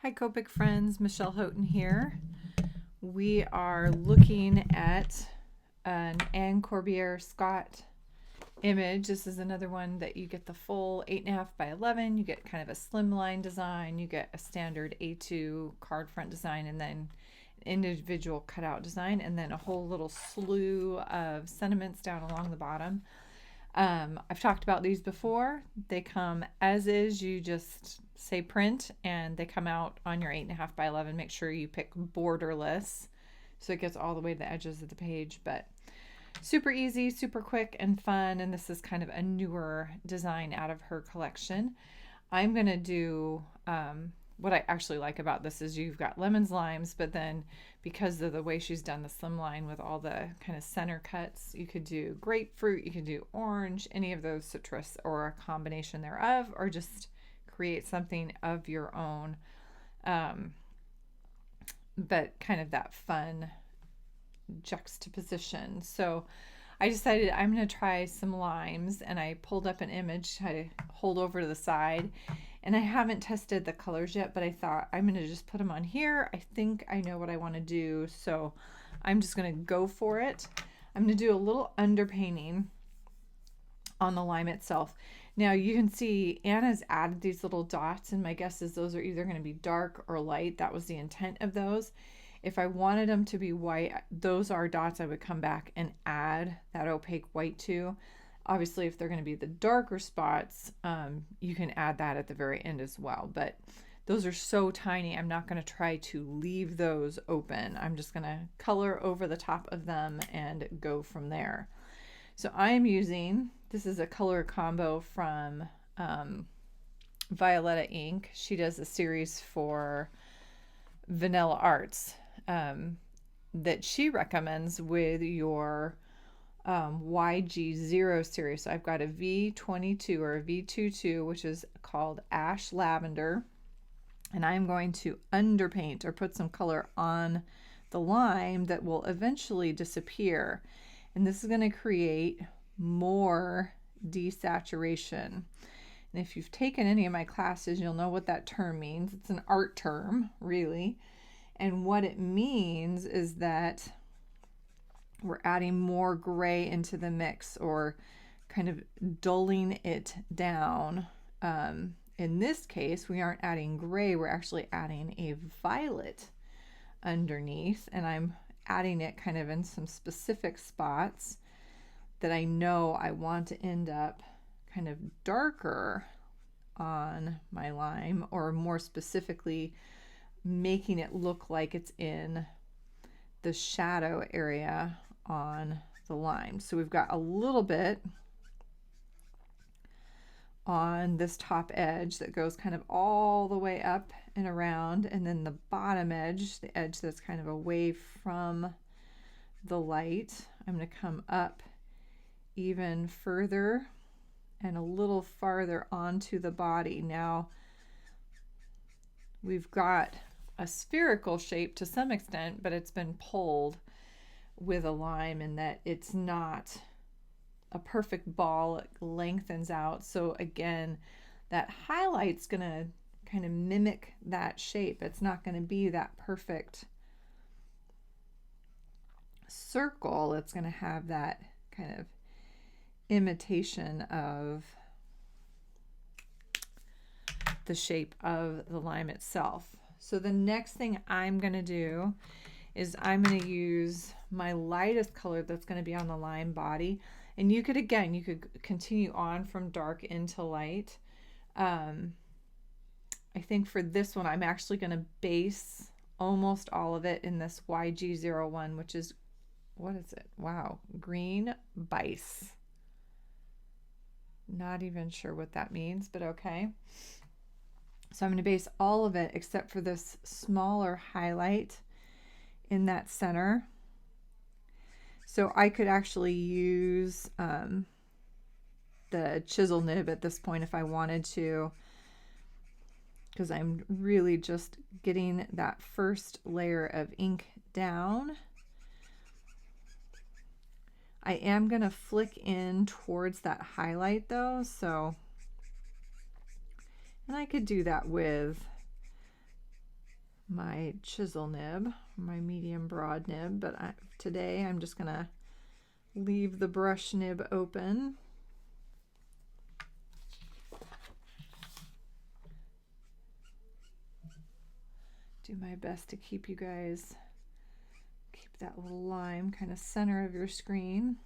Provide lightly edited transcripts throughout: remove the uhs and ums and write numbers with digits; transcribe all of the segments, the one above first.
Hi Copic friends, Michelle Houghton here. We are looking at an Anne Corbière Scott image. This is another one that you get the full 8.5 by 11. You get kind of a slimline design. You get a standard A2 card front design, and then an individual cutout design, and then a whole little slew of sentiments down along the bottom. I've talked about these before. They come as is. You just say print and they come out on your 8.5 by 11. Make sure you pick borderless so it gets all the way to the edges of the page. But super easy, super quick and fun. And this is kind of a newer design out of her collection. I'm going to do what I actually like about this is you've got lemons, limes, but then because of the way she's done the slim line with all the kind of center cuts, you could do grapefruit, you could do orange, any of those citrus or a combination thereof, or just create something of your own. But kind of that fun juxtaposition. So I decided I'm going to try some limes, and I pulled up an image to hold over to the side. And I haven't tested the colors yet, but I thought I'm going to just put them on here. I think I know what I want to do, so I'm just going to go for it. I'm going to do a little underpainting on the lime itself. Now you can see Anna's added these little dots, and my guess is those are either going to be dark or light. That was the intent of those. If I wanted them to be white, those are dots I would come back and add that opaque white to. Obviously, if they're going to be the darker spots, you can add that at the very end as well. But those are so tiny, I'm not going to try to leave those open. I'm just going to color over the top of them and go from there. So I'm using, this is a color combo from Violetta Ink. She does a series for Vanilla Arts that she recommends with your YG0 series. So I've got a V22 or a V22, which is called Ash Lavender, and I'm going to underpaint or put some color on the lime that will eventually disappear, and this is going to create more desaturation. And if you've taken any of my classes, you'll know what that term means. It's an art term, really, and what it means is that we're adding more gray into the mix, or kind of dulling it down. In this case, we aren't adding gray, we're actually adding a violet underneath, and I'm adding it kind of in some specific spots that I know I want to end up kind of darker on my lime, or more specifically making it look like it's in the shadow area on the lime. So we've got a little bit on this top edge that goes kind of all the way up and around, and then the bottom edge, the edge that's kind of away from the light, I'm going to come up even further and a little farther onto the body. Now we've got a spherical shape to some extent, but it's been pulled with a lime in that it's not a perfect ball. It lengthens out. So again, that highlight's going to kind of mimic that shape. It's not going to be that perfect circle. It's going to have that kind of imitation of the shape of the lime itself. So the next thing I'm going to do is I'm going to use my lightest color that's going to be on the lime body. And you could, again, you could continue on from dark into light. I think for this one, I'm actually going to base almost all of it in this YG01, which is, what is it? Wow, green bice. Not even sure what that means, but okay. So I'm going to base all of it except for this smaller highlight in that center. So I could actually use the chisel nib at this point if I wanted to, because I'm really just getting that first layer of ink down. I am going to flick in towards that highlight though, so, and I could do that with my chisel nib, my medium broad nib, but today I'm just gonna leave the brush nib open. Do my best to keep you guys, keep that little lime kind of center of your screen.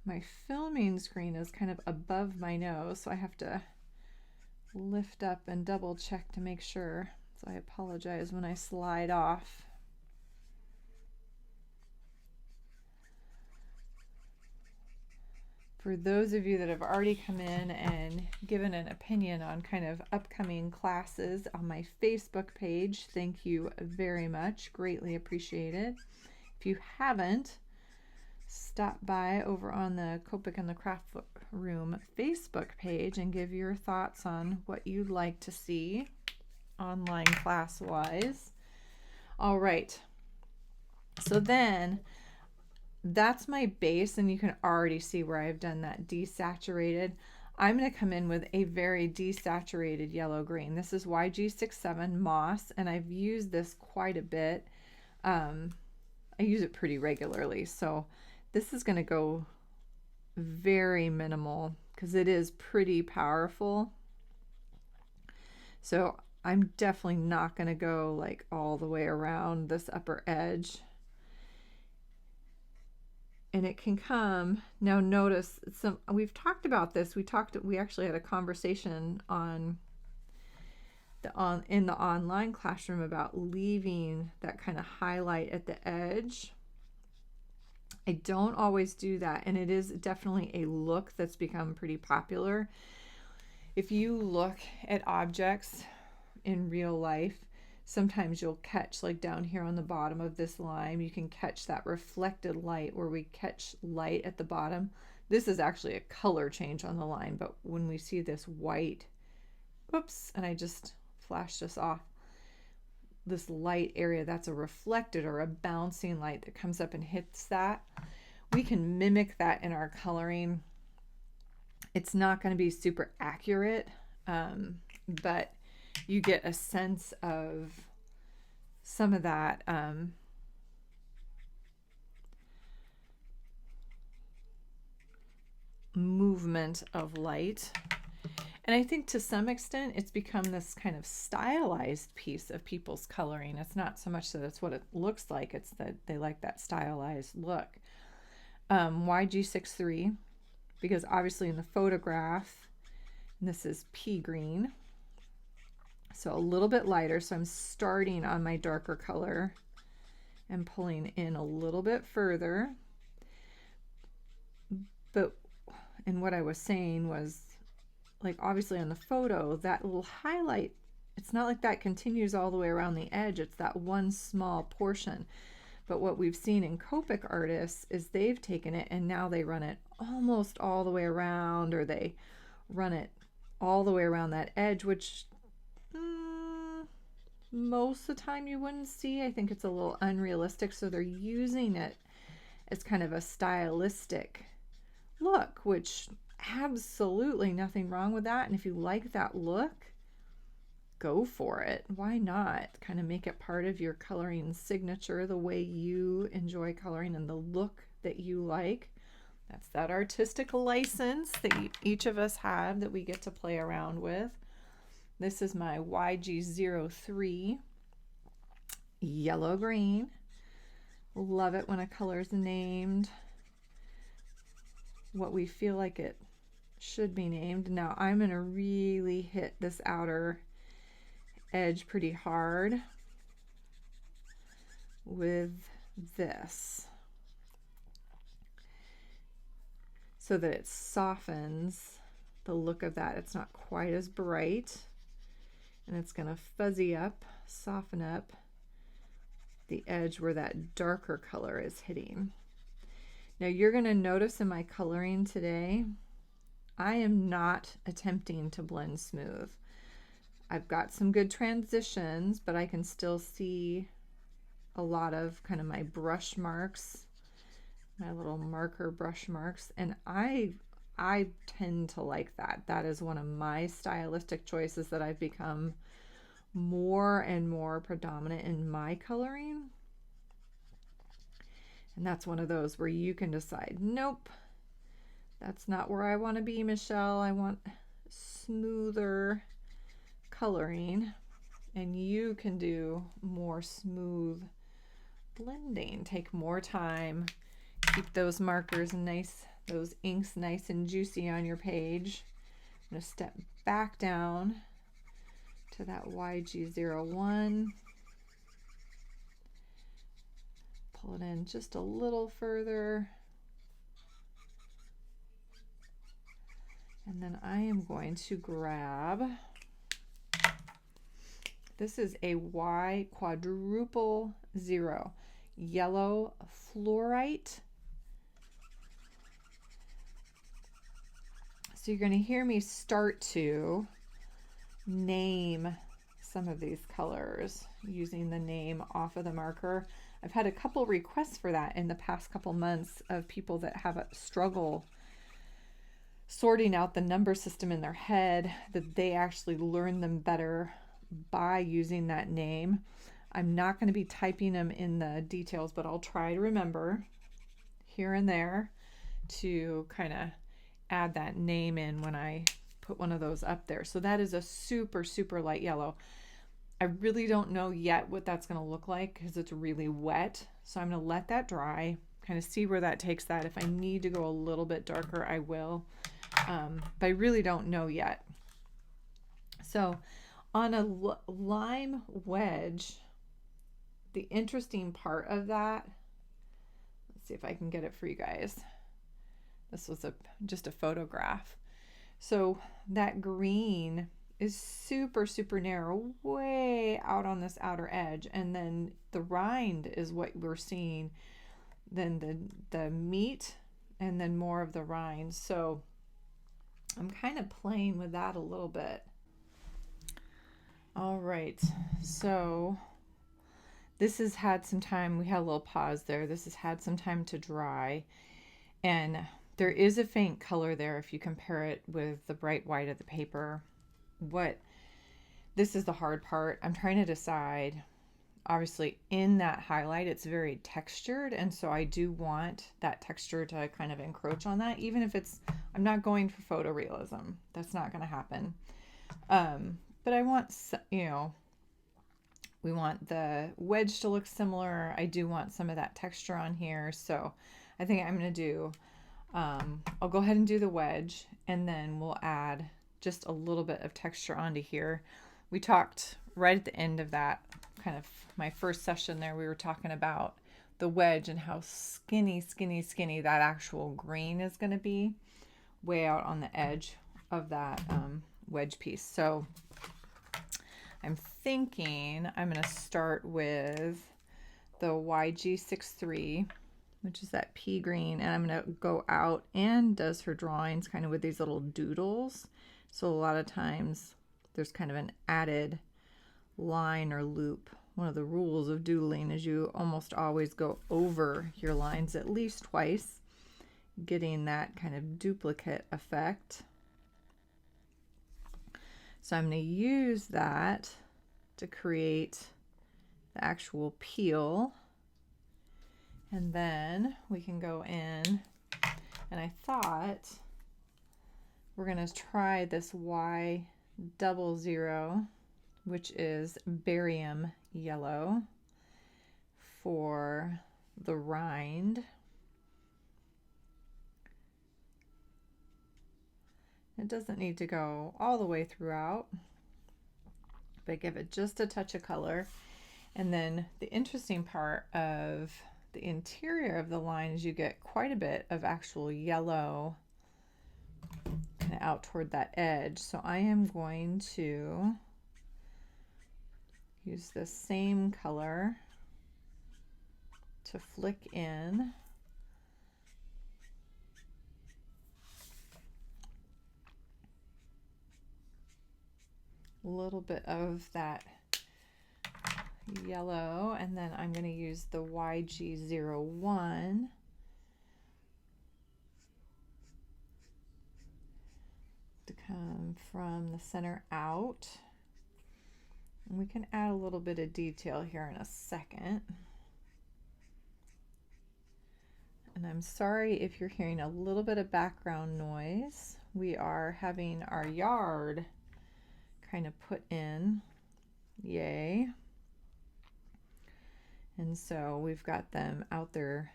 My filming screen is kind of above my nose, so I have to lift up and double check to make sure. So I apologize when I slide off. For those of you that have already come in and given an opinion on kind of upcoming classes on my Facebook page, thank you very much. Greatly appreciated. If you haven't, stop by over on the Copic and the Craft Room Facebook page and give your thoughts on what you'd like to see online class-wise. All right. So then that's my base, and you can already see where I've done that desaturated. I'm going to come in with a very desaturated yellow green. This is YG67 Moss, and I've used this quite a bit. I use it pretty regularly, so this is going to go very minimal because it is pretty powerful. So I'm definitely not going to go like all the way around this upper edge. And it can come, now notice, we've talked about this, we actually had a conversation in the online classroom about leaving that kind of highlight at the edge. I don't always do that, and it is definitely a look that's become pretty popular. If you look at objects in real life, sometimes you'll catch, like down here on the bottom of this lime, you can catch that reflected light where we catch light at the bottom. This is actually a color change on the lime, but when we see this white, oops, and I just flashed this off, this light area, that's a reflected or a bouncing light that comes up and hits that. We can mimic that in our coloring. It's not going to be super accurate, but you get a sense of some of that movement of light. And I think to some extent it's become this kind of stylized piece of people's coloring. It's not so much that it's what it looks like, it's that they like that stylized look. YG63, because obviously in the photograph, this is pea green. So a little bit lighter, so I'm starting on my darker color and pulling in a little bit further. But, and what I was saying was, like obviously on the photo, that little highlight, it's not like that continues all the way around the edge, it's that one small portion. But what we've seen in Copic artists is they've taken it and now they run it almost all the way around, or they run it all the way around that edge, which most of the time you wouldn't see. I think it's a little unrealistic, so they're using it as kind of a stylistic look, which absolutely nothing wrong with that. And if you like that look, go for it. Why not? Kind of make it part of your coloring signature, the way you enjoy coloring and the look that you like. That's that artistic license that each of us have that we get to play around with. This is my YG03 yellow green. Love it when a color is named what we feel like it should be named. Now I'm going to really hit this outer edge pretty hard with this so that it softens the look of that. It's not quite as bright, and it's going to fuzzy up, soften up the edge where that darker color is hitting. Now you're going to notice in my coloring today, I am not attempting to blend smooth. I've got some good transitions, but I can still see a lot of kind of my brush marks, my little marker brush marks, and I tend to like that. That is one of my stylistic choices that I've become more and more predominant in my coloring. And that's one of those where you can decide, nope, that's not where I want to be, Michelle. I want smoother coloring. And you can do more smooth blending. Take more time. Keep those markers nice, those inks nice and juicy on your page. I'm going to step back down to that YG01. Pull it in just a little further. And then I am going to grab, this is a Y quadruple 0 yellow fluorite. So you're going to hear me start to name some of these colors using the name off of the marker. I've had a couple requests for that in the past couple months of people that have a struggle sorting out the number system in their head, that they actually learn them better by using that name. I'm not going to be typing them in the details, but I'll try to remember here and there to kind of add that name in when I put one of those up there. So that is a super, super light yellow. I really don't know yet what that's going to look like because it's really wet. So I'm going to let that dry, kind of see where that takes that. If I need to go a little bit darker, I will. But I really don't know yet. So on a lime wedge, the interesting part of that, let's see if I can get it for you guys. This was just a photograph. So that green is super, super narrow, way out on this outer edge. And then the rind is what we're seeing. Then the meat and then more of the rind. So I'm kind of playing with that a little bit. All right, so this has had some time. We had a little pause there. This has had some time to dry. And there is a faint color there if you compare it with the bright white of the paper. This is the hard part. I'm trying to decide. Obviously, in that highlight, it's very textured, and so I do want that texture to kind of encroach on that, even if I'm not going for photorealism. That's not going to happen. But I want, we want the wedge to look similar. I do want some of that texture on here, so I think I'm going to do, I'll go ahead and do the wedge, and then we'll add just a little bit of texture onto here. We talked right at the end of that, kind of my first session there, we were talking about the wedge and how skinny, skinny, skinny that actual green is going to be way out on the edge of that wedge piece. So I'm thinking I'm going to start with the YG63, which is that pea green, and I'm going to go out and does her drawings kind of with these little doodles. So a lot of times there's kind of an added line or loop. One of the rules of doodling is you almost always go over your lines at least twice, getting that kind of duplicate effect. So I'm going to use that to create the actual peel. And then we can go in, and I thought we're going to try this Y00, which is barium yellow, for the rind. It doesn't need to go all the way throughout, but give it just a touch of color. And then the interesting part of the interior of the line is you get quite a bit of actual yellow kind of out toward that edge. So I am going to use the same color to flick in a little bit of that yellow, and then I'm going to use the YG01 to come from the center out We can add a little bit of detail here in a second. And I'm sorry if you're hearing a little bit of background noise. We are having our yard kind of put in. Yay. And so we've got them out there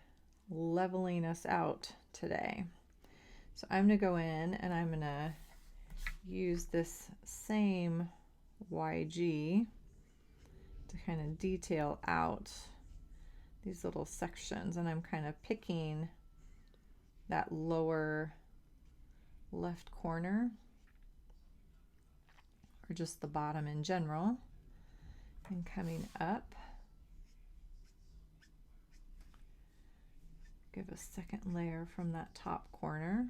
leveling us out today. So I'm going to go in and I'm going to use this same YG to kind of detail out these little sections, and I'm kind of picking that lower left corner, or just the bottom in general, and coming up. Give a second layer from that top corner.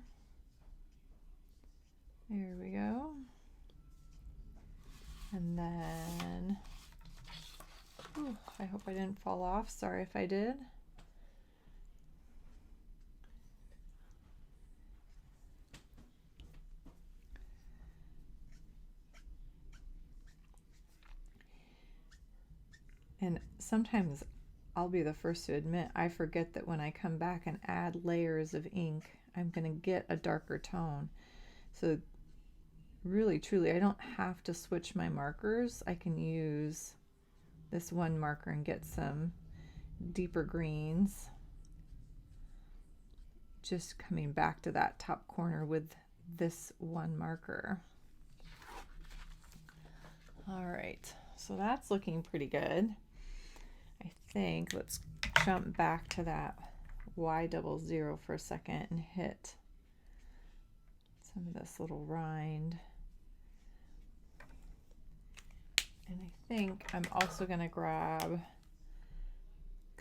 There we go. And then, ooh, I hope I didn't fall off. Sorry if I did. And sometimes I'll be the first to admit, I forget that when I come back and add layers of ink, I'm going to get a darker tone. So really, truly, I don't have to switch my markers. I can use this one marker and get some deeper greens. Just coming back to that top corner with this one marker. All right, so that's looking pretty good. I think let's jump back to that Y00 for a second and hit some of this little rind. And I think I'm also going to grab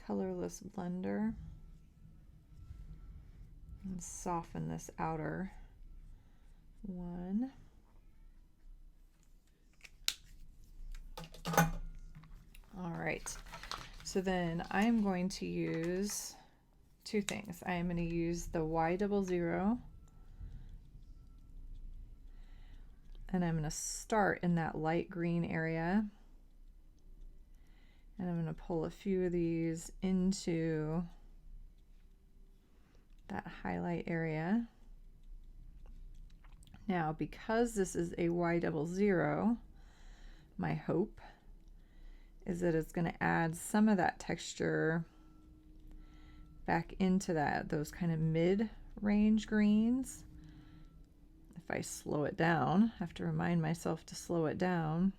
colorless blender and soften this outer one. All right, so then I'm going to use two things. I am going to use the Y00, and I'm going to start in that light green area, and I'm going to pull a few of these into that highlight area. Now, because this is a Y00, my hope is that it's going to add some of that texture back into those kind of mid-range greens. If I slow it down, I have to remind myself to slow it down.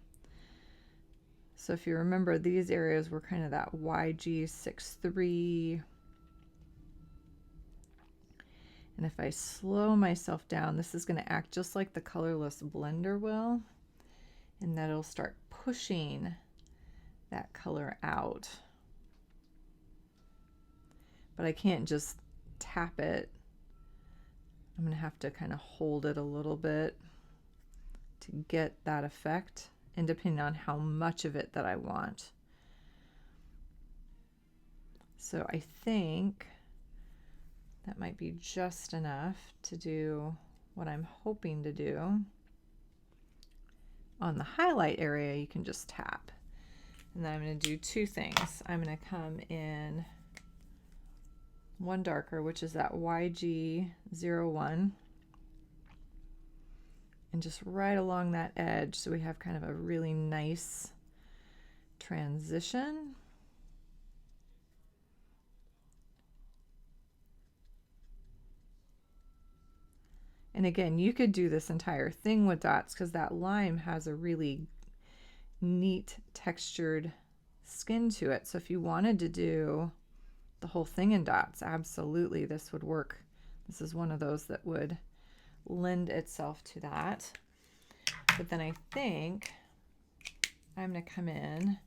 So if you remember, these areas were kind of that YG63. And if I slow myself down, this is going to act just like the colorless blender will, and that'll start pushing that color out. But I can't just tap it. I'm going to have to kind of hold it a little bit to get that effect, and depending on how much of it that I want. So I think that might be just enough to do what I'm hoping to do. On the highlight area, you can just tap. And then I'm going to do two things. I'm going to come in one darker, which is that YG01, and just right along that edge, so we have kind of a really nice transition. And again, you could do this entire thing with dots because that lime has a really neat textured skin to it. So if you wanted to do the whole thing in dots, absolutely this would work. This is one of those that would lend itself to that. But then I think I'm going to come in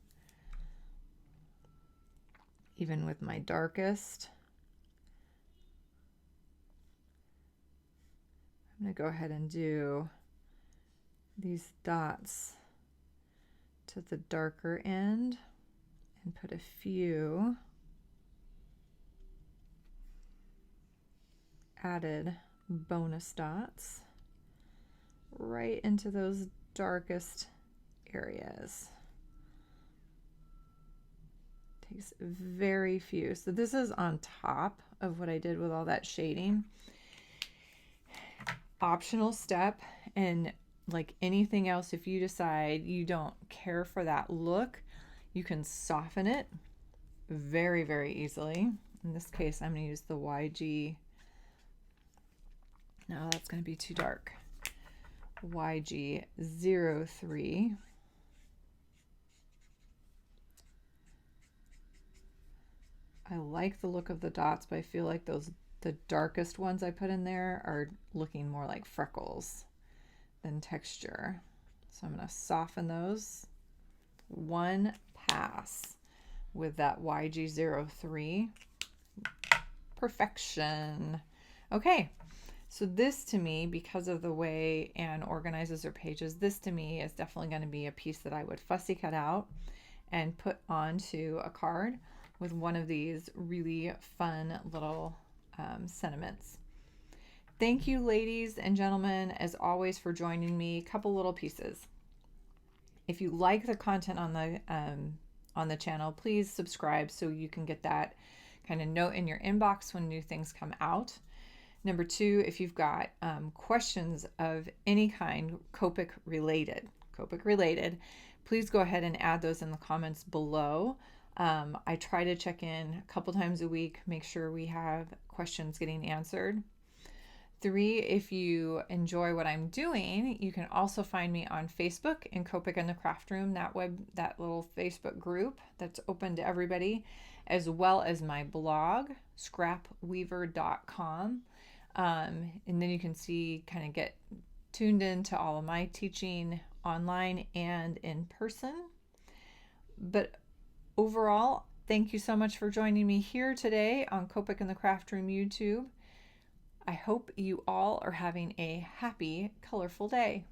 even with my darkest. I'm going to go ahead and do these dots to the darker end and put a few added bonus dots right into those darkest areas. Takes very few. So this is on top of what I did with all that shading. Optional step, and like anything else, if you decide you don't care for that look, you can soften it very, very easily. In this case, I'm going to use the YG. No, that's going to be too dark. YG03. I like the look of the dots, but I feel like the darkest ones I put in there are looking more like freckles than texture. So I'm going to soften those one pass with that YG03. Perfection. Okay, so this to me, because of the way Anne organizes her pages, this to me is definitely going to be a piece that I would fussy cut out and put onto a card with one of these really fun little sentiments. Thank you, ladies and gentlemen, as always, for joining me. A couple little pieces. If you like the content on the channel, please subscribe so you can get that kind of note in your inbox when new things come out. Number two, if you've got questions of any kind, Copic related, please go ahead and add those in the comments below. I try to check in a couple times a week, make sure we have questions getting answered. Three, if you enjoy what I'm doing, you can also find me on Facebook in Copic and the Craft Room, that little Facebook group that's open to everybody, as well as my blog, scrapweaver.com. And then you can get tuned into all of my teaching online and in person. But overall, thank you so much for joining me here today on Copic and the Craft Room YouTube. I hope you all are having a happy, colorful day.